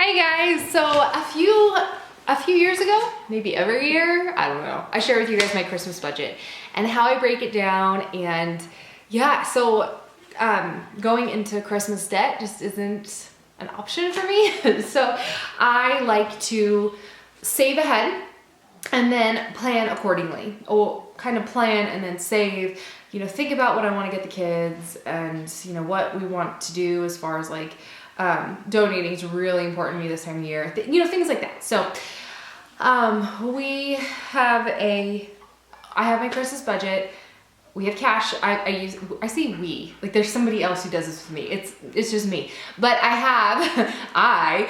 Hey guys, so a few years ago, maybe every year, I don't know, I share with you guys my Christmas budget and how I break it down. And yeah, so going into Christmas debt just isn't an option for me. So I like to save ahead and then plan accordingly, or kind of plan and then save, think about what I want to get the kids and what we want to do as far as like donating is really important to me this time of year, things like that. So I have my Christmas budget. We have cash. I say we, like there's somebody else who does this with me. It's just me. But I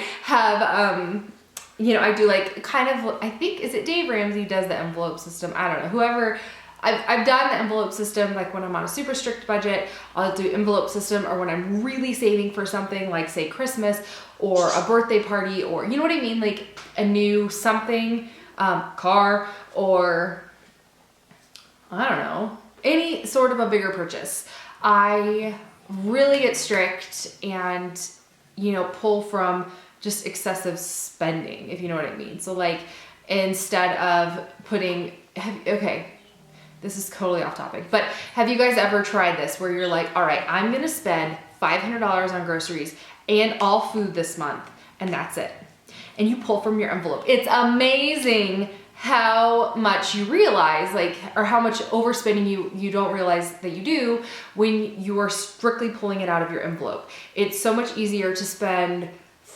do like kind of, I think, is it Dave Ramsey does the envelope system? I don't know. Whoever, I've done the envelope system, like when I'm on a super strict budget, I'll do envelope system, or when I'm really saving for something like say Christmas or a birthday party, or you know what I mean? Like a new something, car, or I don't know, any sort of a bigger purchase. I really get strict and, pull from just excessive spending, if you know what I mean. So like instead of this is totally off topic, but have you guys ever tried this where you're like, all right, I'm gonna spend $500 on groceries and all food this month, and that's it. And you pull from your envelope. It's amazing how much you realize, or how much overspending you don't realize that you do when you are strictly pulling it out of your envelope. It's so much easier to spend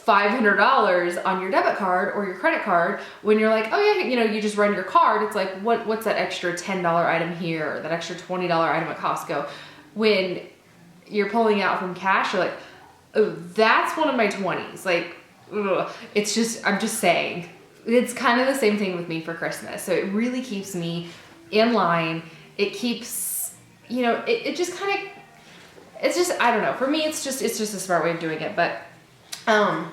$500 on your debit card or your credit card when you're like, oh yeah, you just run your card. It's like, what's that extra $10 item here, or that extra $20 item at Costco? When you're pulling out from cash, you're like, oh, that's one of my 20s. Like, ugh. It's just, I'm just saying, it's kind of the same thing with me for Christmas. So it really keeps me in line. It keeps, it just kind of, it's just, I don't know. For me, it's just a smart way of doing it. But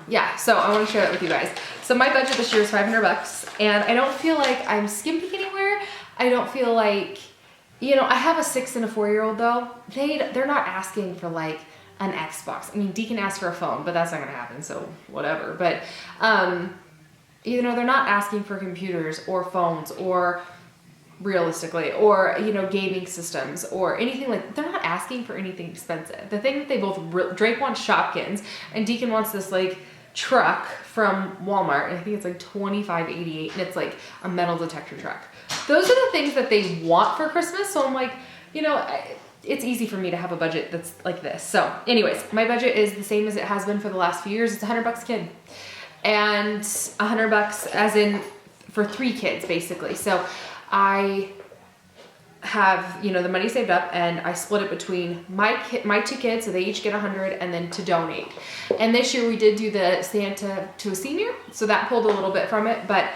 yeah, so I want to share that with you guys. So my budget this year is $500, and I don't feel like I'm skimping anywhere. I don't feel like, I have a 6 and a 4-year-old though. They're not asking for like an Xbox. I mean, Deacon asked for a phone, but that's not going to happen. So whatever. But, they're not asking for computers or phones or realistically, or, gaming systems or anything like, they're not asking for anything expensive. The thing that they both, Drake wants Shopkins and Deacon wants this like truck from Walmart. And I think it's like $25.88 and it's like a metal detector truck. Those are the things that they want for Christmas. So I'm like, it's easy for me to have a budget that's like this. So anyways, my budget is the same as it has been for the last few years. It's $100 a kid, and $100 as in for 3 kids basically. So I have, the money saved up, and I split it between my 2 kids, so they each get $100, and then to donate. And this year we did do the Santa to a senior, so that pulled a little bit from it. But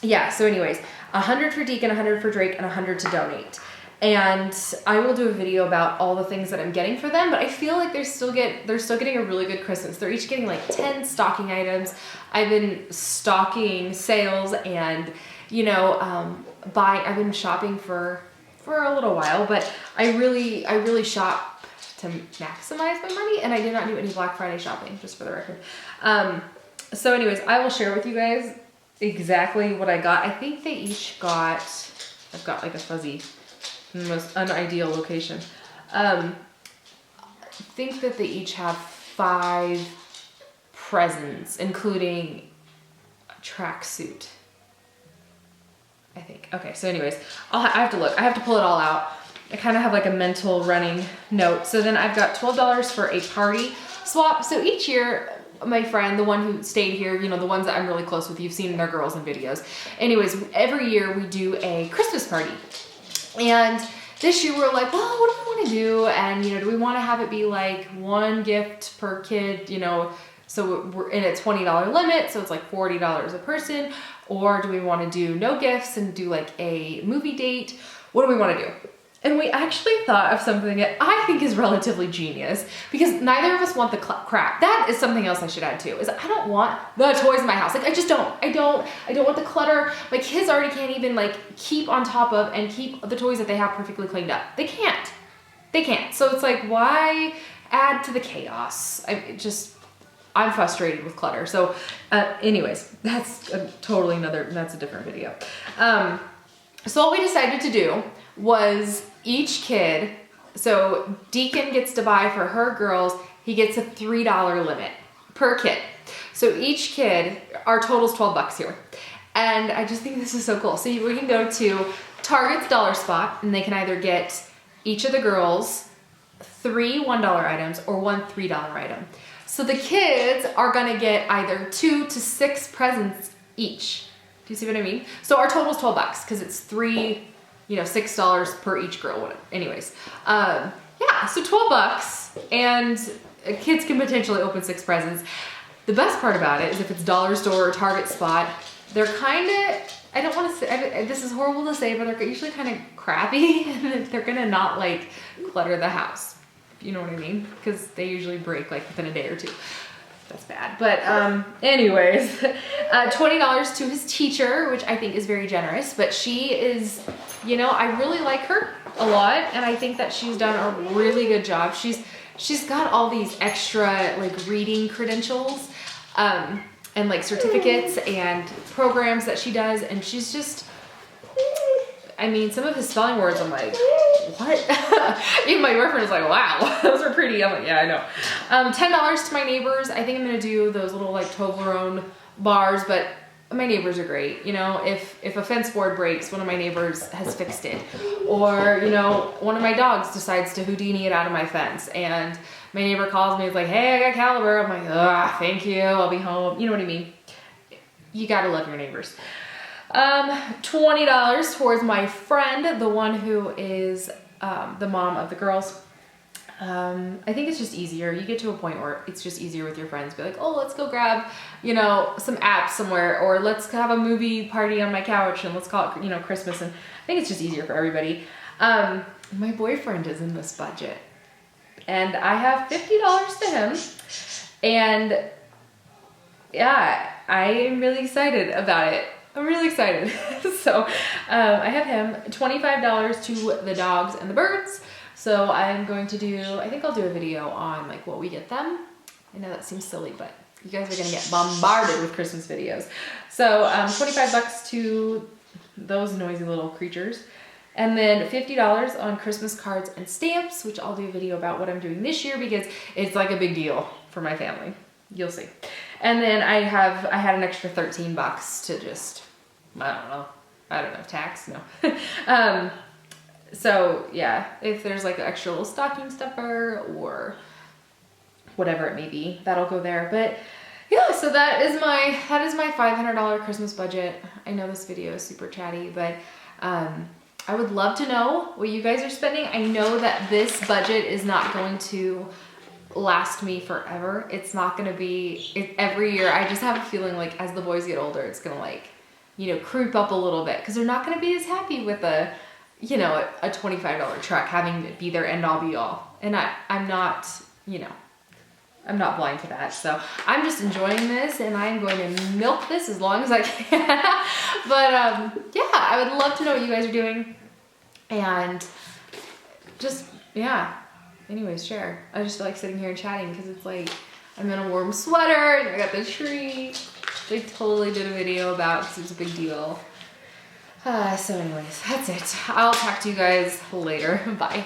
yeah, so anyways, $100 for Deacon, $100 for Drake, and $100 to donate. And I will do a video about all the things that I'm getting for them, but I feel like they're still getting a really good Christmas. They're each getting like 10 stocking items. I've been stocking sales and, I've been shopping for a little while, but I really shop to maximize my money, and I did not do any Black Friday shopping, just for the record. So anyways, I will share with you guys exactly what I got. I think they each got, I've got like a fuzzy, most unideal location. I think that they each have 5 presents, including a tracksuit, I think. Okay, so anyways, I have to look. I have to pull it all out. I kind of have like a mental running note. So then I've got $12 for a party swap. So each year, my friend, the one who stayed here, the ones that I'm really close with, you've seen their girls in videos. Anyways, every year we do a Christmas party. And this year we're like, well, what do we want to do? And, do we want to have it be like 1 gift per kid, so we're in a $20 limit, so it's like $40 a person? Or do we want to do no gifts and do like a movie date? What do we want to do? And we actually thought of something that I think is relatively genius, because neither of us want the crap. That is something else I should add too, is I don't want the toys in my house. Like I just don't. I don't want the clutter. My kids already can't even like keep on top of and keep the toys that they have perfectly cleaned up. They can't. So it's like, why add to the chaos? I'm frustrated with clutter. So anyways, that's that's a different video. So what we decided to do was each kid, so Deacon gets to buy for her girls, he gets a $3 limit per kid. So each kid, our total's $12 here. And I just think this is so cool. So we can go to Target's Dollar Spot and they can either get each of the girls 3 $1 items or 1 $3 item. So the kids are gonna get either 2 to 6 presents each. Do you see what I mean? So our total is $12 because it's $6 per each girl. Whatever. Anyways, yeah, so $12 and kids can potentially open 6 presents. The best part about it is if it's dollar store or Target Spot, they're kind of, I don't want to say, this is horrible to say, but they're usually kind of crappy and they're gonna not like clutter the house. You know what I mean? Because they usually break like within a day or 2. That's bad. But anyways, $20 to his teacher, which I think is very generous, but she is, I really like her a lot. And I think that she's done a really good job. She's got all these extra like reading credentials, and like certificates and programs that she does. And she's just, some of his spelling words, I'm like, what? Even my boyfriend is like, wow, those are pretty. I'm like, yeah, I know. $10 to my neighbors. I think I'm gonna do those little like Toblerone bars, but my neighbors are great. If a fence board breaks, one of my neighbors has fixed it. Or, one of my dogs decides to Houdini it out of my fence and my neighbor calls me, it's like, hey, I got Caliber. I'm like, thank you, I'll be home. You know what I mean? You gotta love your neighbors. $20 towards my friend, the one who is the mom of the girls. I think it's just easier. You get to a point where it's just easier with your friends. Be like, oh, let's go grab, some apps somewhere, or let's have a movie party on my couch and let's call it, Christmas. And I think it's just easier for everybody. My boyfriend is in this budget and I have $50 to him. And yeah, I am really excited about it. I'm really excited. So I have him $25 to the dogs and the birds. So I'm going to I think I'll do a video on like what we get them. I know that seems silly, but you guys are gonna get bombarded with Christmas videos. So $25 to those noisy little creatures. And then $50 on Christmas cards and stamps, which I'll do a video about what I'm doing this year because it's like a big deal for my family. You'll see. And then I had an extra $13 to just, I don't know, tax, no. So yeah, if there's like an extra little stocking stuffer or whatever it may be, that'll go there. But yeah, so that is my $500 Christmas budget. I know this video is super chatty, but I would love to know what you guys are spending. I know that this budget is not going to last me forever. It's not gonna be every year. I just have a feeling like as the boys get older, it's gonna like, creep up a little bit because they're not gonna be as happy with a $25 truck having it be their end all be all. And I'm not, I'm not blind to that. So I'm just enjoying this and I'm going to milk this as long as I can. But yeah, I would love to know what you guys are doing. And just, yeah. Anyways, share. I just feel like sitting here and chatting because it's like I'm in a warm sweater and I got the tree. They totally did a video about because it's a big deal. So anyways, that's it. I'll talk to you guys later. Bye.